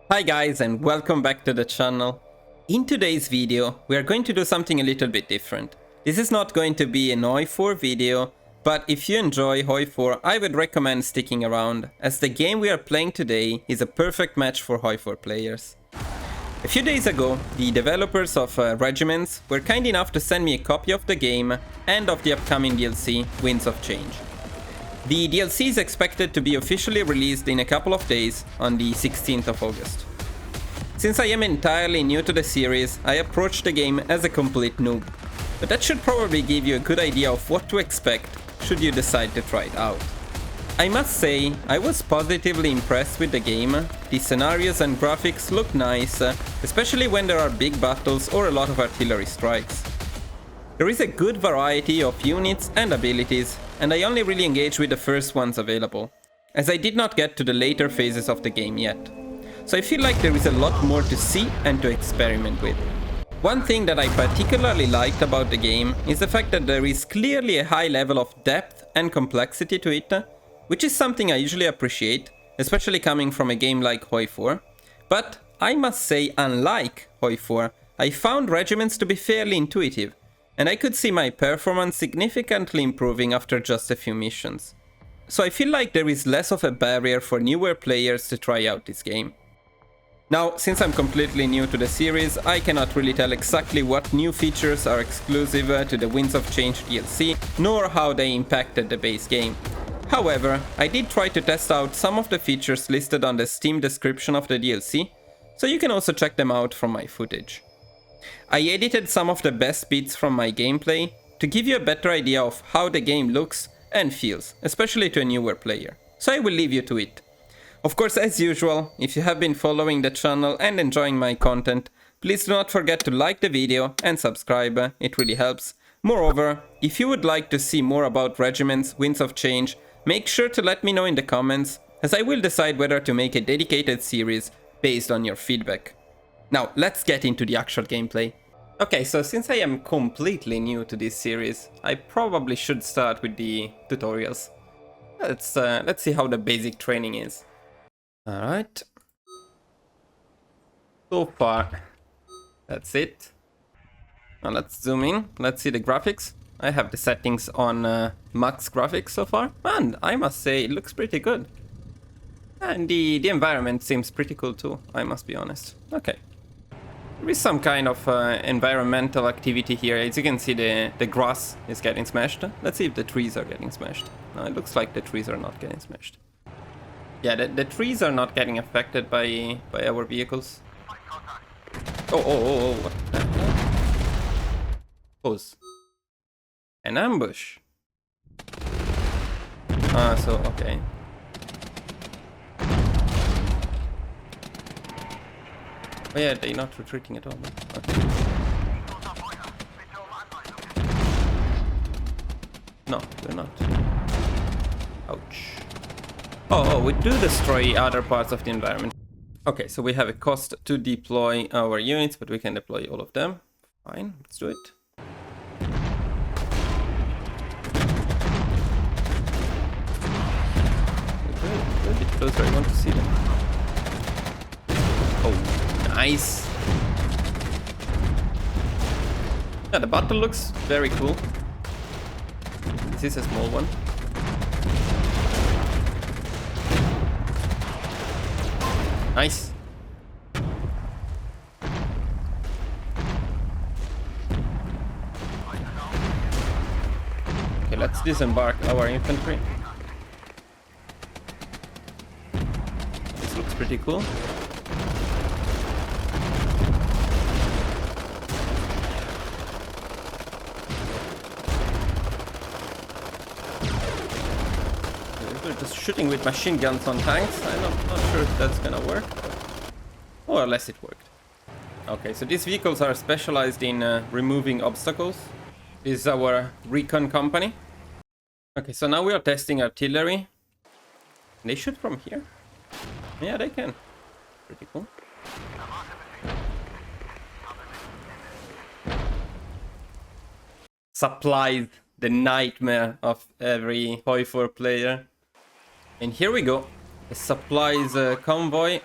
Hi guys and welcome back to the channel. In today's video we are going to do something a little bit different. This is not going to be an Hoi4 video, but if you enjoy Hoi4 I would recommend sticking around, as the game we are playing today is a perfect match for Hoi4 players. A few days ago, the developers of Regiments were kind enough to send me a copy of the game and of the upcoming DLC, Winds of Change. The DLC is expected to be officially released in a couple of days, on the 16th of August. Since I am entirely new to the series, I approached the game as a complete noob, but that should probably give you a good idea of what to expect should you decide to try it out. I must say, I was positively impressed with the game. The scenarios and graphics look nice, especially when there are big battles or a lot of artillery strikes. There is a good variety of units and abilities, and I only really engaged with the first ones available, as I did not get to the later phases of the game yet. So I feel like there is a lot more to see and to experiment with. One thing that I particularly liked about the game is the fact that there is clearly a high level of depth and complexity to it, which is something I usually appreciate, especially coming from a game like Hoi4. But I must say, unlike Hoi4, I found Regiments to be fairly intuitive, and I could see my performance significantly improving after just a few missions. So I feel like there is less of a barrier for newer players to try out this game. Now, since I'm completely new to the series, I cannot really tell exactly what new features are exclusive to the Winds of Change DLC, nor how they impacted the base game. However, I did try to test out some of the features listed on the Steam description of the DLC, so you can also check them out from my footage. I edited some of the best bits from my gameplay to give you a better idea of how the game looks and feels, especially to a newer player, so I will leave you to it. Of course, as usual, if you have been following the channel and enjoying my content, please do not forget to like the video and subscribe, it really helps. Moreover, if you would like to see more about Regiments, Winds of Change, make sure to let me know in the comments, as I will decide whether to make a dedicated series based on your feedback. Now, let's get into the actual gameplay. Okay, so since I am completely new to this series, I probably should start with the tutorials. Let's see how the basic training is. Alright. So far, that's it. Now let's zoom in, let's see the graphics. I have the settings on max graphics so far, and I must say it looks pretty good. And the environment seems pretty cool too, I must be honest. Okay. There is some kind of environmental activity here. As you can see, the grass is getting smashed. Let's see if the trees are getting smashed. No, it looks like the trees are not getting smashed. Yeah, the trees are not getting affected by our vehicles. Oh, what the hell? Pose. An ambush. So, okay. Oh yeah, they're not retreating at all. Okay. No, they're not. Ouch. Oh, we do destroy other parts of the environment. Okay, so we have a cost to deploy our units, but we can deploy all of them. Fine, let's do it. A bit closer, I want to see them. Oh, nice. Yeah, the battle looks very cool. This is a small one. Nice. Okay, let's disembark our infantry. This looks pretty cool. We're just shooting with machine guns on tanks. I'm not sure if that's gonna work. More or less it worked. Okay, so these vehicles are specialized in removing obstacles. This is our recon company. Okay, so now we are testing artillery. They shoot from here? Yeah, they can. Pretty cool. Supplies, the nightmare of every Hoi4 player. And here we go. A supplies convoy.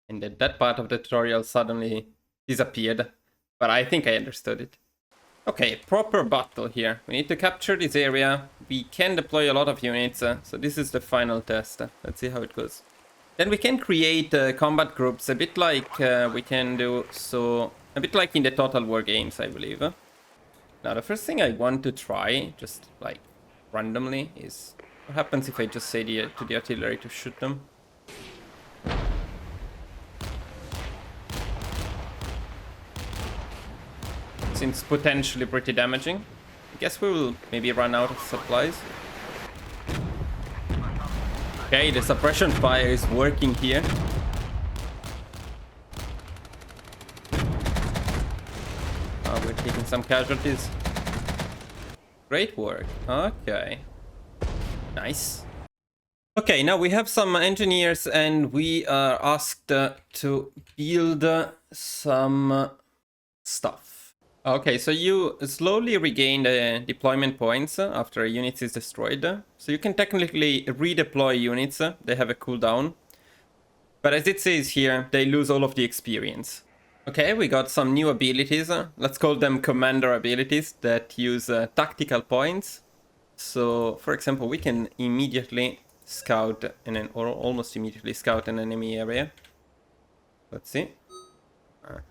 And then that part of the tutorial suddenly disappeared. But I think I understood it. Okay, proper battle here. We need to capture this area. We can deploy a lot of units. So this is the final test. Let's see how it goes. Then we can create combat groups, a bit like we can do so, a bit like in the Total War games, I believe. Now, the first thing I want to try, just like randomly, is what happens if I just say to the artillery to shoot them. Seems potentially pretty damaging. I guess we will maybe run out of supplies. Okay, the suppression fire is working here. We're taking some casualties. Great work. Okay. Nice. Okay, now we have some engineers and we are asked to build some stuff. Okay, so you slowly regain the deployment points after a unit is destroyed. So you can technically redeploy units. They have a cooldown. But as it says here, they lose all of the experience. Okay, we got some new abilities. Let's call them commander abilities that use tactical points. So, for example, we can immediately scout or almost immediately scout an enemy area. Let's see.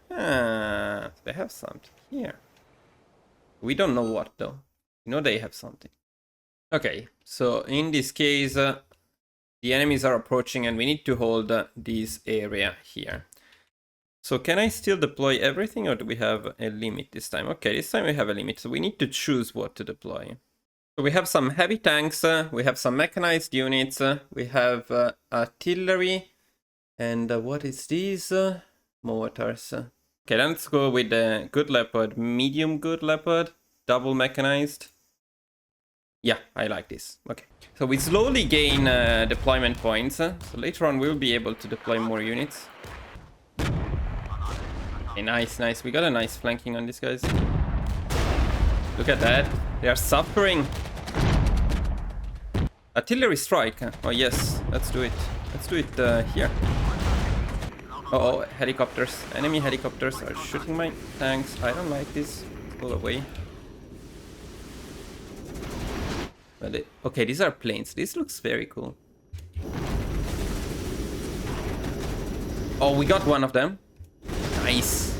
They have something here. We don't know what though. We know they have something. Okay, so in this case, the enemies are approaching and we need to hold this area here. So can I still deploy everything or do we have a limit this time? Okay, this time we have a limit, so we need to choose what to deploy. So we have some heavy tanks, we have some mechanized units, we have artillery, and what is these? Mortars. Okay, let's go with the good leopard, medium good leopard, double mechanized. Yeah, I like this. Okay, so we slowly gain deployment points, so later on we'll be able to deploy more units. Okay, nice, nice. We got a nice flanking on these guys. Look at that. They are suffering. Artillery strike. Oh, yes. Let's do it. Let's do it here. Oh, helicopters. Enemy helicopters are shooting my tanks. I don't like this. Pull away. Okay, these are planes. This looks very cool. Oh, we got one of them. Nice.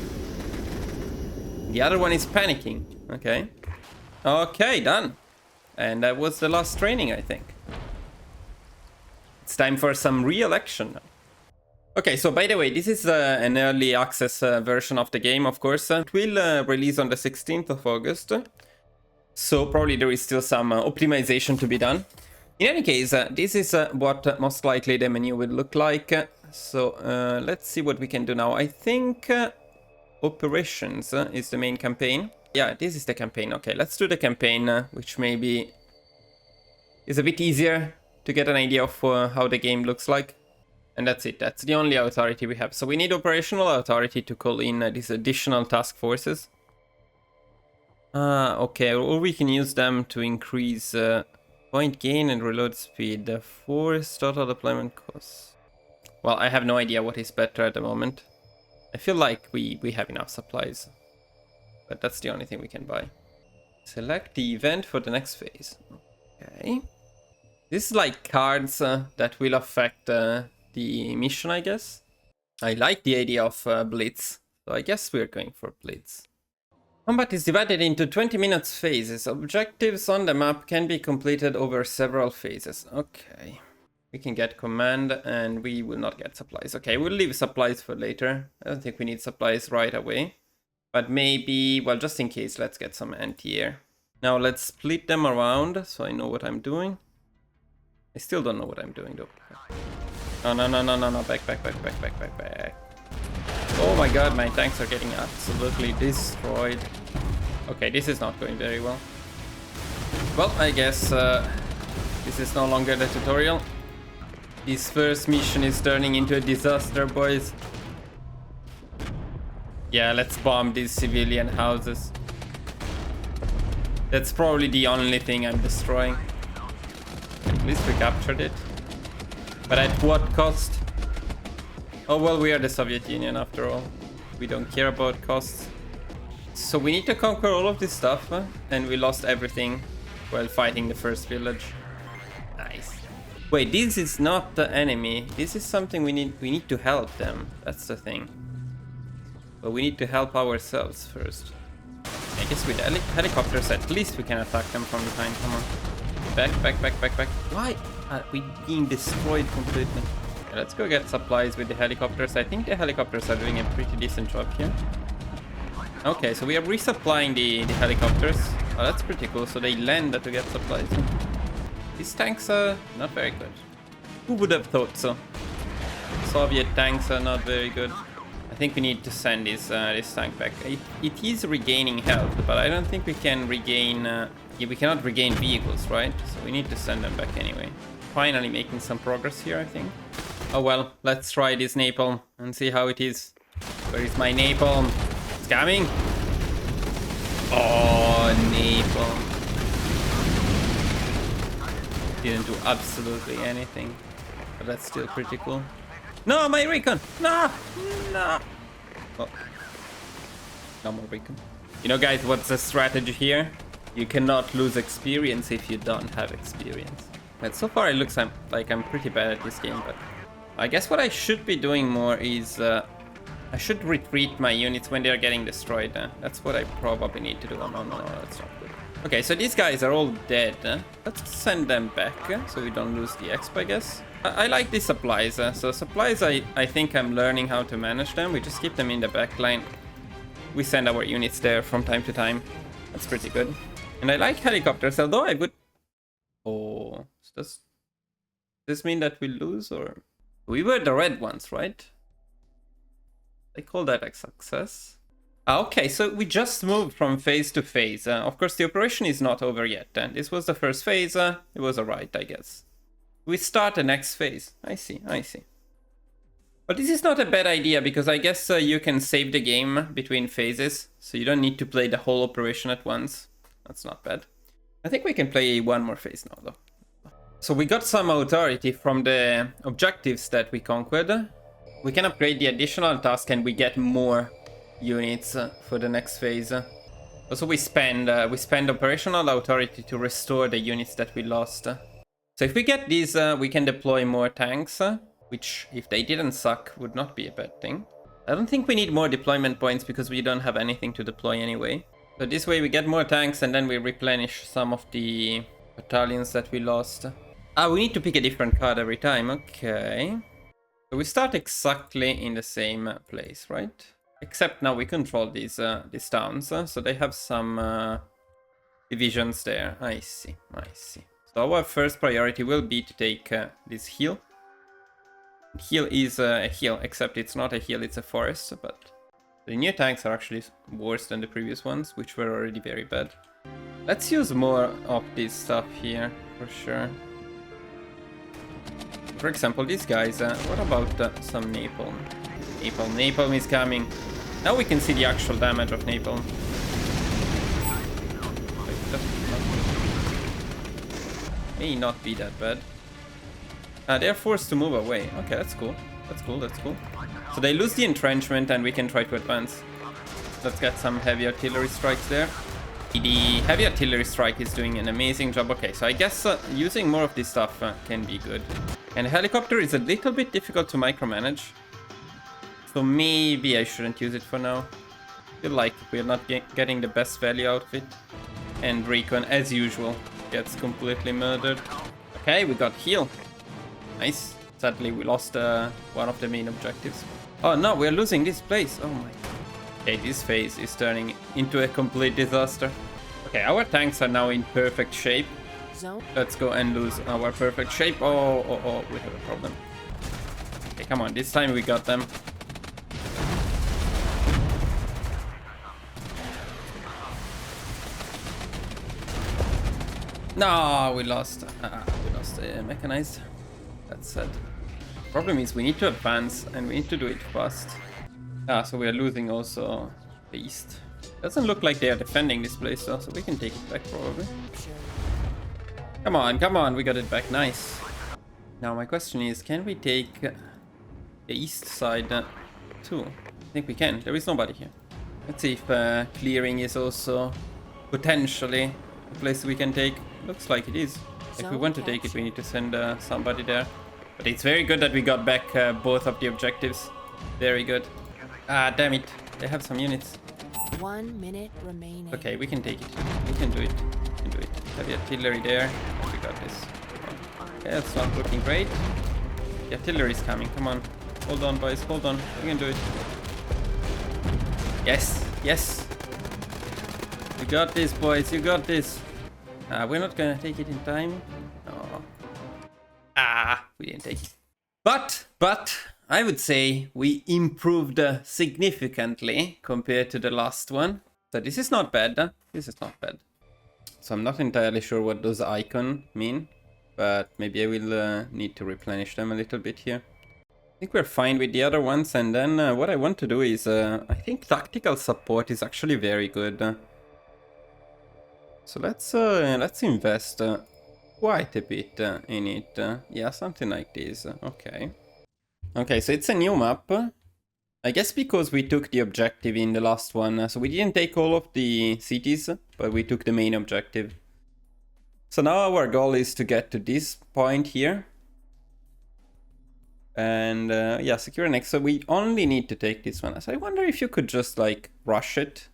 The other one is panicking. Okay. Okay, done. And that was the last training, I think. It's time for some real action now. Okay, so by the way, this is an early access version of the game, of course. It will release on the 16th of August. So probably there is still some optimization to be done. In any case, this is what most likely the menu will look like. So let's see what we can do now. I think operations is the main campaign. Yeah, this is the campaign. Okay, let's do the campaign, which maybe is a bit easier to get an idea of how the game looks like. And that's it. That's the only authority we have. So we need operational authority to call in these additional task forces. Okay, or we can use them to increase point gain and reload speed. Force total deployment costs. Well, I have no idea what is better at the moment. I feel like we have enough supplies. But that's the only thing we can buy. Select the event for the next phase. Okay. This is like cards that will affect the mission, I guess. I like the idea of Blitz. So I guess we're going for Blitz. Combat is divided into 20 minutes phases. Objectives on the map can be completed over several phases. Okay. We can get command and we will not get supplies. Okay, we'll leave supplies for later. I don't think we need supplies right away. But maybe, well, just in case, let's get some anti-air. Now let's split them around so I know what I'm doing. I still don't know what I'm doing though. No, no, no, no, no, no, back. Oh my god, my tanks are getting absolutely destroyed. Okay, this is not going very well. Well, I guess this is no longer the tutorial. This first mission is turning into a disaster, boys. Yeah, let's bomb these civilian houses. That's probably the only thing I'm destroying. At least we captured it. But at what cost? Oh well, we are the Soviet Union after all. We don't care about costs. So we need to conquer all of this stuff, and we lost everything while fighting the first village. Nice. Wait, this is not the enemy. This is something we need to help them. That's the thing. But we need to help ourselves first. I guess with helicopters at least we can attack them from behind. Come on. Back, back, back, back, back. Why are we being destroyed completely? Okay, let's go get supplies with the helicopters. I think the helicopters are doing a pretty decent job here. Okay, so we are resupplying the helicopters. Oh, that's pretty cool. So they land to get supplies. These tanks are not very good. Who would have thought so? Soviet tanks are not very good. I think we need to send this tank back. It is regaining health, but I don't think we can regain... yeah, we cannot regain vehicles, right? So we need to send them back anyway. Finally making some progress here, I think. Oh well, let's try this napalm and see how it is. Where is my napalm? It's coming! Oh, napalm. Didn't do absolutely anything. But that's still pretty cool. No, my recon! No! No! Oh. No more recon. You know, guys, what's the strategy here? You cannot lose experience if you don't have experience. But so far it looks like I'm pretty bad at this game, but... I guess what I should be doing more is... I should retreat my units when they're getting destroyed. That's what I probably need to do. Oh, no, that's not good. Okay, so these guys are all dead. Let's send them back so we don't lose the exp, I guess. I like these supplies. So supplies, I think I'm learning how to manage them. We just keep them in the back line. We send our units there from time to time. That's pretty good. And I like helicopters, although I would... Oh, does this mean that we lose, or... We were the red ones, right? I call that a success. Okay, so we just moved from phase to phase. Of course, the operation is not over yet. This was the first phase. It was alright, I guess. We start the next phase. I see. But this is not a bad idea, because I guess you can save the game between phases. So you don't need to play the whole operation at once. That's not bad. I think we can play one more phase now, though. So we got some authority from the objectives that we conquered. We can upgrade the additional task and we get more units for the next phase. Also, we spend operational authority to restore the units that we lost. So if we get these, we can deploy more tanks, which, if they didn't suck, would not be a bad thing. I don't think we need more deployment points because we don't have anything to deploy anyway. So this way we get more tanks and then we replenish some of the battalions that we lost. Ah, we need to pick a different card every time. Okay. So we start exactly in the same place, right? Except now we control these towns, so they have some divisions there. I see. So our first priority will be to take this hill. Hill is a hill, except it's not a hill, it's a forest, but the new tanks are actually worse than the previous ones, which were already very bad. Let's use more of this stuff here, for sure. For example, these guys, what about some napalm? Napalm is coming. Now we can see the actual damage of napalm. May not be that bad. They're forced to move away. Okay, that's cool. That's cool. So they lose the entrenchment and we can try to advance. Let's get some heavy artillery strikes there. The heavy artillery strike is doing an amazing job. Okay, so I guess using more of this stuff can be good. And the helicopter is a little bit difficult to micromanage. So maybe I shouldn't use it for now. I feel like we're not getting the best value out of it. And recon, as usual, gets completely murdered. Okay, we got heal. Nice. Sadly, we lost one of the main objectives. Oh no, we're losing this place. Oh my. Okay, this phase is turning into a complete disaster. Okay, our tanks are now in perfect shape. Let's go and lose our perfect shape. Oh, we have a problem. Okay, come on, this time we got them. No, we lost mechanized. That's sad. Problem is we need to advance and we need to do it fast. Ah, so we are losing also Beast. Doesn't look like they are defending this place though, so we can take it back probably. Come on, we got it back, nice. Now my question is, can we take the east side too. I think we can. There is nobody here. Let's see if clearing is also potentially a place we can take. Looks like it is. If we want to take it, we need to send somebody there. But it's very good that we got back both of the objectives. Very good. Ah, damn it. They have some units. 1 minute remaining. Okay, we can take it. We can do it. We can do it. Heavy artillery there. And we got this. Okay, that's not looking great. The artillery is coming. Come on. Hold on, boys. Hold on. We can do it. Yes. Yes. You got this, boys. You got this. We're not gonna take it in time. Oh. We didn't take it. But I would say we improved significantly compared to the last one. So this is not bad. This is not bad. So I'm not entirely sure what those icons mean, but maybe I will need to replenish them a little bit here. I think we're fine with the other ones, and then what I want to do is, I think tactical support is actually very good. So let's invest quite a bit in it. Yeah, something like this. Okay. Okay, so it's a new map. I guess because we took the objective in the last one. So we didn't take all of the cities, but we took the main objective. So now our goal is to get to this point here. And yeah, secure next. So we only need to take this one. So I wonder if you could just like rush it.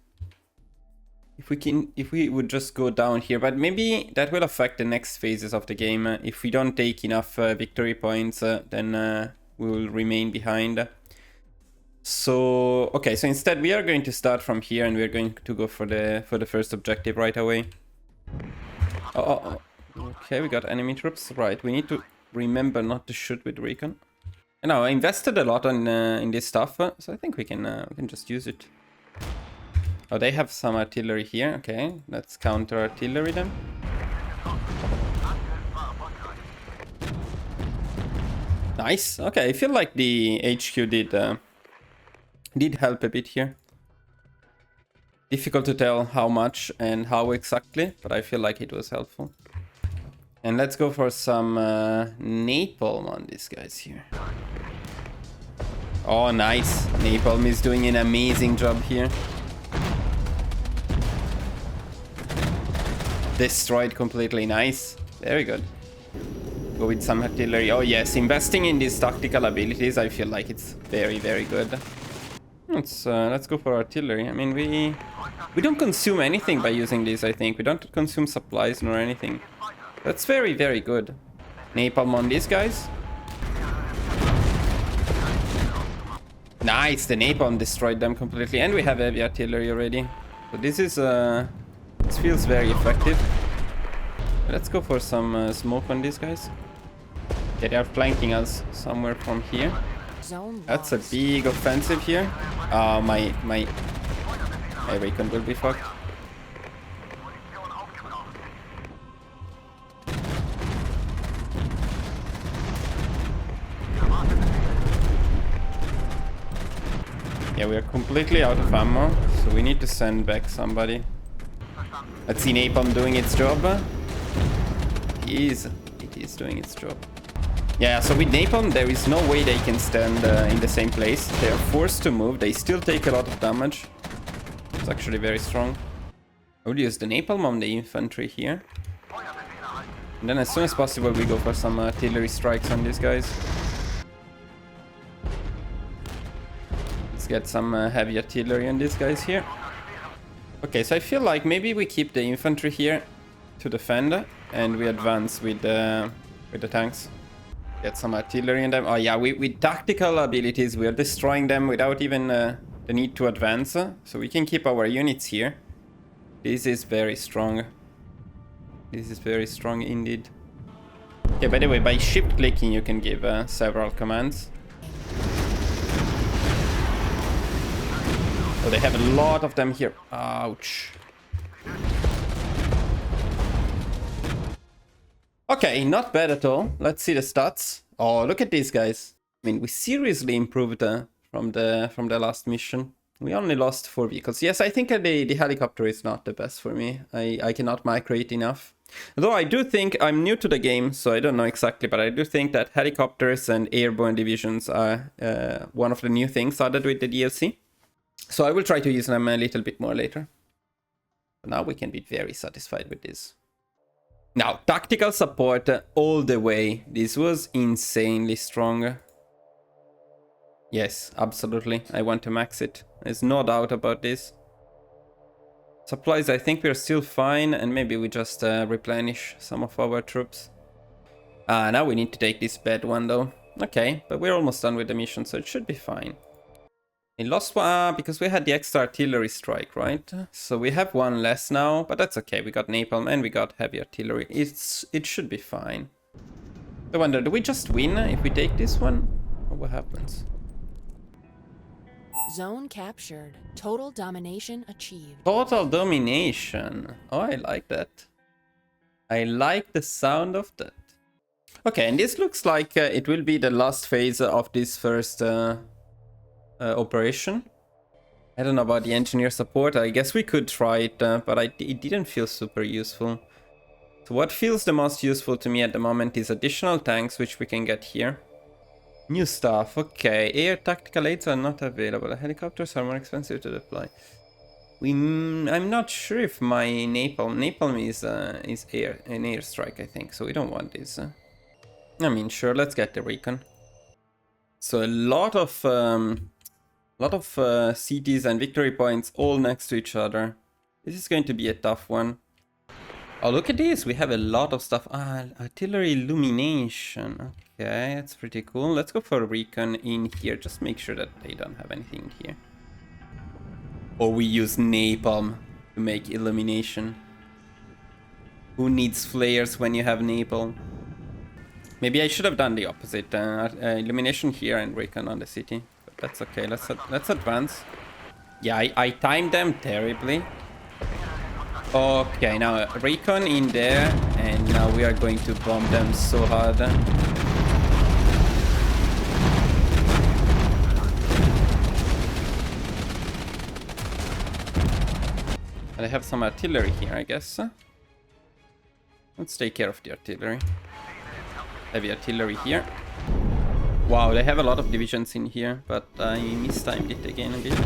If we would just go down here, but maybe that will affect the next phases of the game. If we don't take enough victory points, then we will remain behind. So okay, so instead we are going to start from here, and we are going to go for the first objective right away. Okay, we got enemy troops. Right, we need to remember not to shoot with recon. And now I invested a lot on in this stuff, so I think we can just use it. Oh, they have some artillery here. Okay, let's counter artillery them. Nice. Okay, I feel like the HQ did help a bit here. Difficult to tell how much and how exactly, but I feel like it was helpful. And let's go for some napalm on these guys here. Oh, nice. Napalm is doing an amazing job here. Destroyed completely. Nice. Very good. Go with some artillery. Oh yes, investing in these tactical abilities, I feel like it's very, very good. Let's go for artillery. I mean, we don't consume anything by using this, I think. We don't consume supplies nor anything. That's very, very good. Napalm on these guys. Nice, the napalm destroyed them completely, and we have heavy artillery already. So this is this feels very effective. Let's go for some smoke on these guys. Yeah, they are flanking us somewhere from here. That's a big offensive here. My recon will be fucked. Yeah, we are completely out of ammo, so we need to send back somebody. Let's see napalm doing its job. It is doing its job. Yeah, so with napalm, there is no way they can stand in the same place. They are forced to move. They still take a lot of damage. It's actually very strong. I would use the napalm on the infantry here. And then as soon as possible, we go for some artillery strikes on these guys. Let's get some heavy artillery on these guys here. Okay, so I feel like maybe we keep the infantry here to defend, and we advance with the tanks. Get some artillery in them. Oh yeah, with tactical abilities, we are destroying them without even the need to advance. So we can keep our units here. This is very strong. This is very strong indeed. Okay, by the way, by shift clicking, you can give several commands. Oh, they have a lot of them here. Ouch. Okay, not bad at all. Let's see the stats. Oh, look at these guys. I mean, we seriously improved from the last mission. We only lost 4 vehicles. Yes, I think the helicopter is not the best for me. I cannot micro it enough. Though I do think, I'm new to the game, so I don't know exactly, but I do think that helicopters and airborne divisions are one of the new things added with the DLC. So I will try to use them a little bit more later. But now we can be very satisfied with this. Now, tactical support all the way. This was insanely strong. Yes, absolutely. I want to max it. There's no doubt about this. Supplies, I think we're still fine, and maybe we just replenish some of our troops. Now we need to take this bad one though. Okay, but we're almost done with the mission, so it should be fine. We lost one because we had the extra artillery strike, right? So we have one less now, but that's okay. We got napalm and we got heavy artillery. It should be fine. I wonder, do we just win if we take this one? Or what happens? Zone captured. Total domination achieved. Total domination. Oh, I like that. I like the sound of that. Okay, and this looks like it will be the last phase of this first operation. I don't know about the engineer support. I guess we could try it, but it didn't feel super useful. So what feels the most useful to me at the moment is additional tanks, which we can get here. New stuff, okay. Air tactical aids are not available. Helicopters are more expensive to deploy. I'm not sure if my napalm is an airstrike, I think. So we don't want this. I mean, sure, let's get the recon. So a lot of cities and victory points all next to each other. This is going to be a tough one. Oh, look at this. We have a lot of stuff. Artillery illumination. Okay, that's pretty cool. Let's go for recon in here. Just make sure that they don't have anything here. Or we use napalm to make illumination. Who needs flares when you have napalm? Maybe I should have done the opposite. Illumination here and recon on the city. But that's okay. Let's advance. Yeah, I timed them terribly. Okay, now recon in there, and now we are going to bomb them so hard. And I have some artillery here, I guess. Let's take care of the artillery. Heavy artillery here. Wow, they have a lot of divisions in here, but I mistimed it again a bit.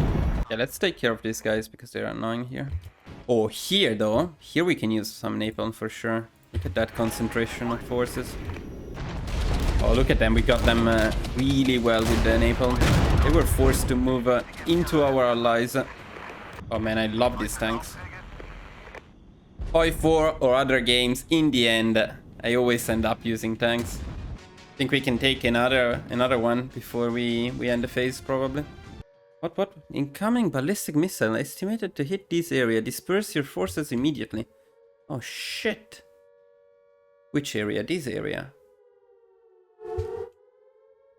Yeah, let's take care of these guys because they're annoying here. Oh, here though. Here we can use some napalm for sure. Look at that concentration of forces. Oh, look at them. We got them really well with the napalm. They were forced to move into our allies. Oh man, I love these tanks. Hoi4 or other games, in the end, I always end up using tanks. I think we can take another one before we end the phase, probably. What? Incoming ballistic missile estimated to hit this area. Disperse your forces immediately. Oh shit. Which area? This area?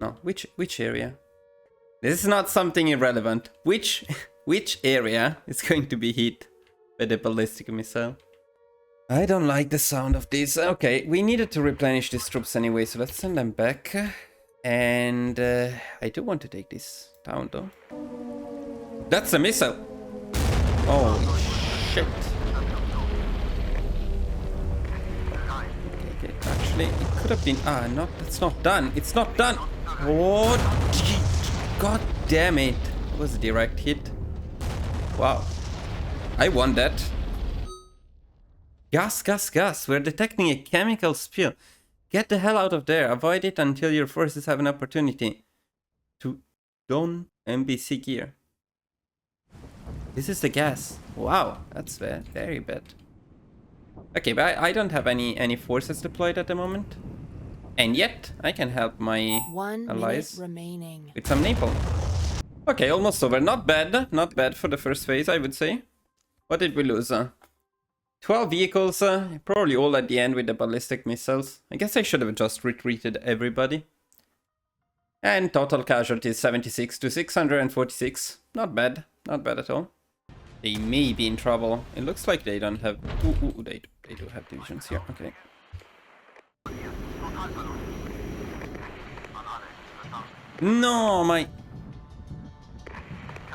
No, which area? This is not something irrelevant. Which area is going to be hit by the ballistic missile? I don't like the sound of this. Okay, we needed to replenish these troops anyway, so let's send them back. And I do want to take this town though. That's a missile! Oh shit. Okay, actually, it could have been... that's not done. It's not done! What? God damn it. It was a direct hit. Wow. I won that. Gas. We're detecting a chemical spill. Get the hell out of there. Avoid it until your forces have an opportunity to don NBC gear. This is the gas. Wow, that's bad. Very bad. Okay, but I don't have any forces deployed at the moment. And yet, I can help my allies remaining with some napalm. Okay, almost over. Not bad. Not bad for the first phase, I would say. What did we lose? 12 vehicles, probably all at the end with the ballistic missiles. I guess I should have just retreated everybody. And total casualties 76 to 646. Not bad. Not bad at all. They may be in trouble. It looks like they don't have... They do have divisions here. Okay. No, my...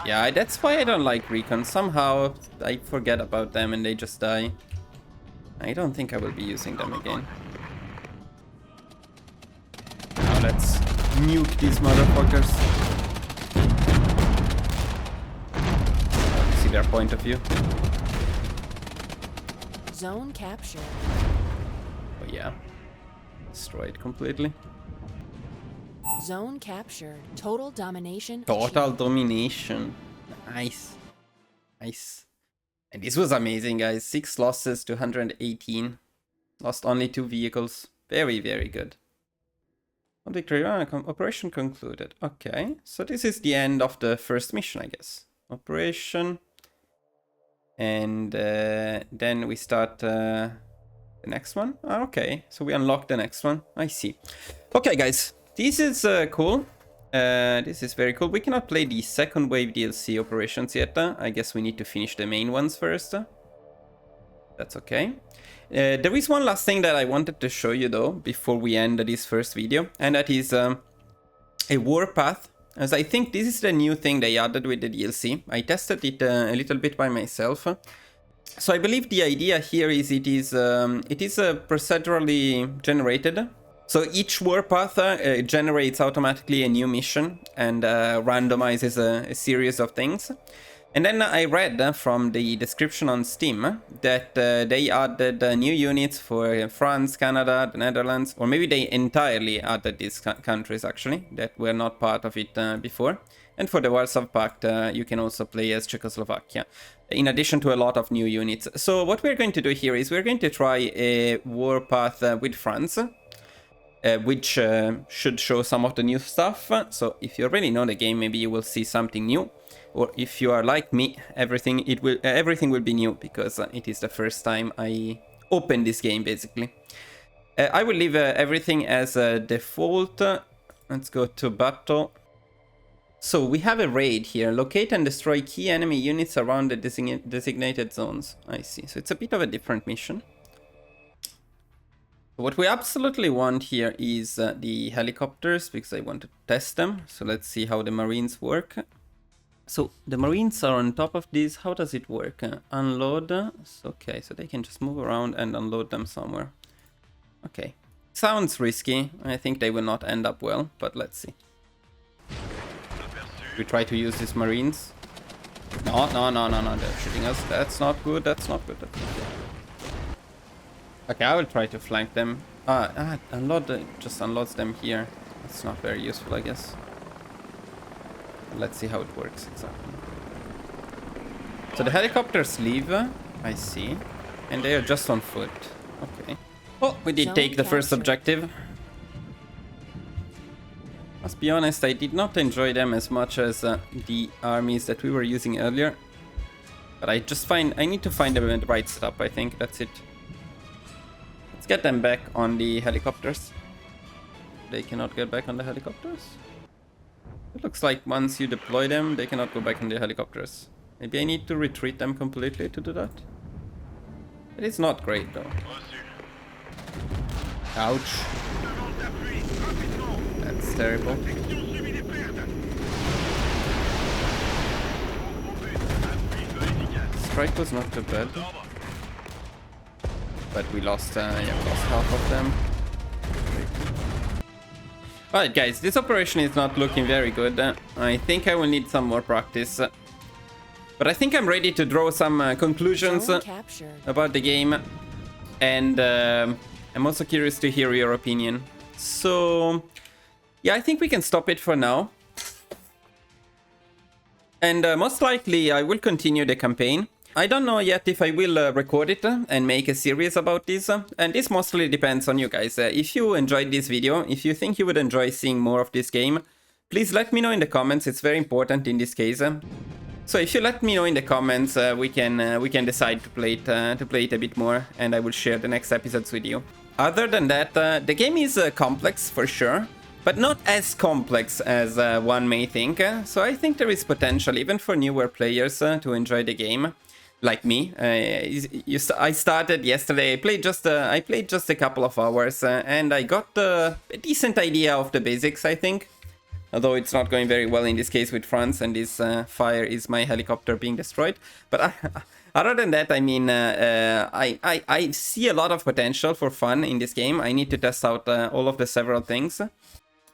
Yeah, that's why I don't like recon. Somehow I forget about them and they just die. I don't think I will be using them again. Now let's nuke these motherfuckers. See their point of view. Zone captured. Oh yeah. Destroyed completely. Zone captured. Total domination. Total achieved. domination. Nice. Nice. And this was amazing, guys. 6 losses to 118. Lost only 2 vehicles. Very, very good. Victory. Operation concluded. Okay. So this is the end of the first mission, I guess. Operation. And then we start the next one. Okay. So we unlock the next one. I see. Okay, guys. This is cool. This is very cool. We cannot play the second wave DLC operations yet. I guess we need to finish the main ones first. That's okay. There is one last thing that I wanted to show you though, before we end this first video. And that is a warpath. As I think this is the new thing they added with the DLC. I tested it a little bit by myself. So I believe the idea here is it is procedurally generated. So each warpath generates automatically a new mission and randomizes a series of things. And then I read from the description on Steam that they added new units for France, Canada, the Netherlands, or maybe they entirely added these countries actually that were not part of it before. And for the Warsaw Pact, you can also play as Czechoslovakia, in addition to a lot of new units. So what we're going to do here is we're going to try a warpath with France. Which should show some of the new stuff. So if you already know the game, maybe you will see something new. Or if you are like me, everything will be new because it is the first time I open this game, basically. I will leave everything as default. Let's go to battle. So we have a raid here. Locate and destroy key enemy units around the designated zones. I see. So it's a bit of a different mission. What we absolutely want here is the helicopters, because I want to test them. So let's see how the Marines work. So the Marines are on top of these. How does it work? Unload. Okay, so they can just move around and unload them somewhere. Okay. Sounds risky. I think they will not end up well, but let's see. We try to use these Marines. No, they're shooting us. That's not good, that's not good. Okay, I will try to flank them. Just unloads them here. It's not very useful, I guess. Let's see how it works exactly. So the helicopters leave, I see. And they are just on foot. Okay. Oh, we did take the first objective. Must be honest, I did not enjoy them as much as the armies that we were using earlier. But I need to find them in the right setup, I think. That's it. Let's get them back on the helicopters. They cannot get back on the helicopters. It looks like once you deploy them, they cannot go back on the helicopters. Maybe I need to retreat them completely to do that. It is not great though. Ouch. That's terrible. Strike was not too bad. But we lost half of them. Alright guys, this operation is not looking very good. I think I will need some more practice. But I think I'm ready to draw some conclusions about the game. And I'm also curious to hear your opinion. So, yeah, I think we can stop it for now. And most likely I will continue the campaign. I don't know yet if I will record it and make a series about this, and this mostly depends on you guys. If you enjoyed this video, if you think you would enjoy seeing more of this game, please let me know in the comments. It's very important in this case. So if you let me know in the comments, we can decide to play it a bit more, and I will share the next episodes with you. Other than that, the game is complex for sure, but not as complex as one may think. So I think there is potential even for newer players to enjoy the game. Like me, I started yesterday. I played just a couple of hours, and I got a decent idea of the basics, I think. although it's not going very well in this case with France, and this fire is my helicopter being destroyed. But other than that, I mean, I see a lot of potential for fun in this game. I need to test out all of the several things.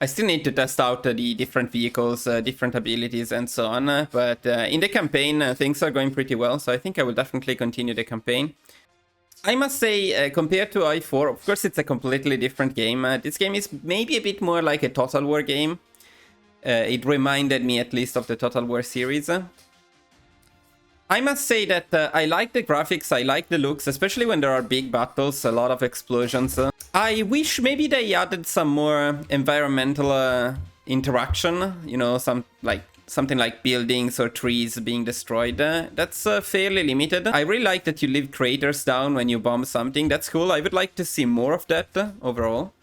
I still need to test out the different vehicles, different abilities, and so on. But in the campaign, things are going pretty well, so I think I will definitely continue the campaign. I must say, compared to I4, of course it's a completely different game. This game is maybe a bit more like a Total War game. It reminded me at least of the Total War series. I must say that I like the graphics, I like the looks, especially when there are big battles, a lot of explosions. I wish maybe they added some more environmental interaction, you know, something like buildings or trees being destroyed. That's fairly limited. I really like that you leave craters down when you bomb something. That's cool. I would like to see more of that overall.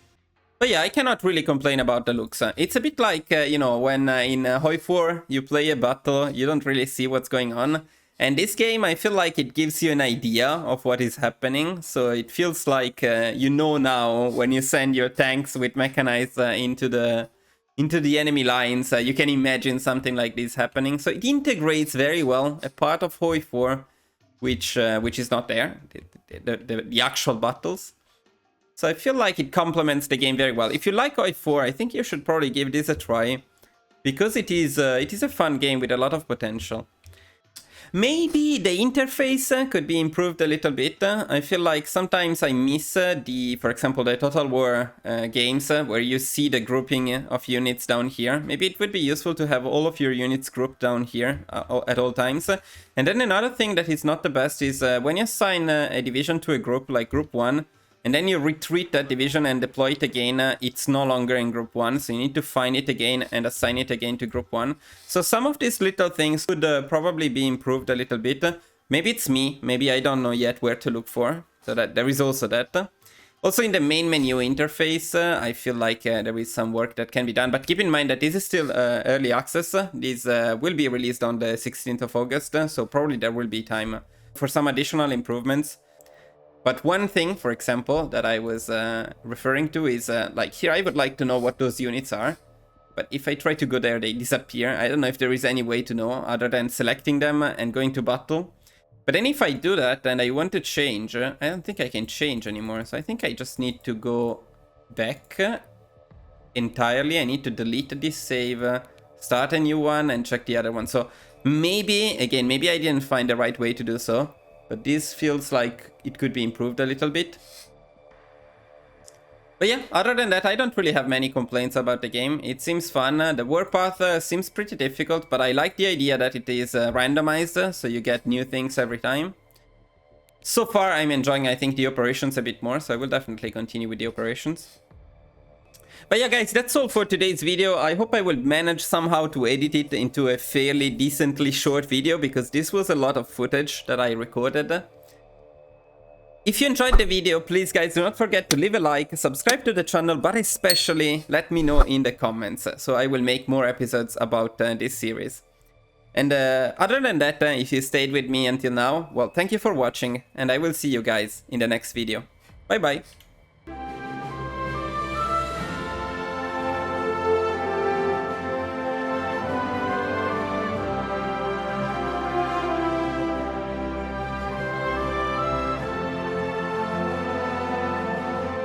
But yeah, I cannot really complain about the looks. It's a bit like, you know, when in Hoi 4 you play a battle, you don't really see what's going on. And this game, I feel like it gives you an idea of what is happening. So it feels like you know now when you send your tanks with mechanized into the enemy lines, you can imagine something like this happening. So it integrates very well a part of Hoi 4, which is not there, the actual battles. So I feel like it complements the game very well. If you like Hoi 4, I think you should probably give this a try, because it is a fun game with a lot of potential. Maybe the interface could be improved a little bit. I feel like sometimes I miss for example, the Total War games where you see the grouping of units down here. Maybe it would be useful to have all of your units grouped down here at all times. And then another thing that is not the best is when you assign a division to a group like Group 1, and then you retreat that division and deploy it again, it's no longer in Group 1, so you need to find it again and assign it again to Group 1. So some of these little things could probably be improved a little bit. Maybe it's me, maybe I don't know yet where to look for, so that there is also that. Also in the main menu interface, I feel like there is some work that can be done, but keep in mind that this is still early access. This will be released on the 16th of August, so probably there will be time for some additional improvements. But one thing, for example, that I was referring to is, like here I would like to know what those units are. But if I try to go there, they disappear. I don't know if there is any way to know other than selecting them and going to battle. But then if I do that and I want to change, I don't think I can change anymore. So I think I just need to go back entirely. I need to delete this save, start a new one and check the other one. So maybe, again, maybe I didn't find the right way to do so. But this feels like it could be improved a little bit. But yeah, other than that, I don't really have many complaints about the game. It seems fun. The warpath seems pretty difficult, but I like the idea that it is randomized, so you get new things every time. So far, I'm enjoying, I think, the operations a bit more, so I will definitely continue with the operations. But yeah, guys, that's all for today's video. I hope I will manage somehow to edit it into a fairly decently short video, because this was a lot of footage that I recorded. If you enjoyed the video, please guys, do not forget to leave a like, subscribe to the channel, but especially let me know in the comments, so I will make more episodes about this series. And other than that, if you stayed with me until now, well, thank you for watching, and I will see you guys in the next video. Bye bye!